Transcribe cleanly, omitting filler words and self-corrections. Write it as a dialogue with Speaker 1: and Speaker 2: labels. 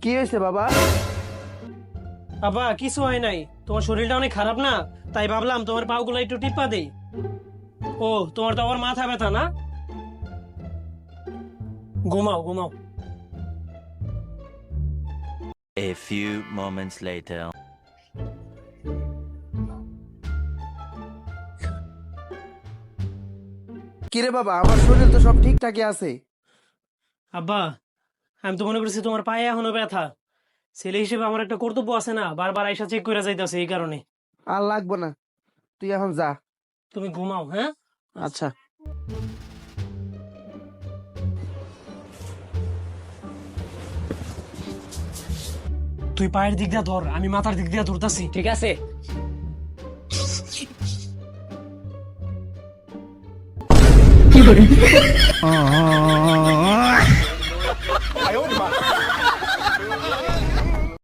Speaker 1: কি হয়েছে বাবা?
Speaker 2: বাবা কিছু হয় নাই, তোমার শরীরটা অনেক খারাপ না, তাই ভাবলাম তোমার পাগুলো একটু টিপা দেই। ও, তোমার তো আবার মাথা ব্যথা না? ঘুমাও ঘুমাও।
Speaker 3: A few moments later.
Speaker 1: কিরে বাবা, আমার শরীর তো সব ঠিকঠাকই আছে।
Speaker 2: আব্বা, আমি তো মনে করছি তোমার পায়ে এখনো ব্যথা। ছেলে হিসেবে আমার একটা কর্তব্য আছে না, বারবার আইসা চেক করে যাইতাছে এই কারণে।
Speaker 1: আর লাগবে না, তুই এখন যা।
Speaker 2: তুমি ঘুমাও, হ্যাঁ?
Speaker 1: আচ্ছা।
Speaker 2: তুই পায়ের দিক দিয়ে ধর, আমি মাথার দিক দিয়ে ধরতাছি।
Speaker 4: ঠিক আছে।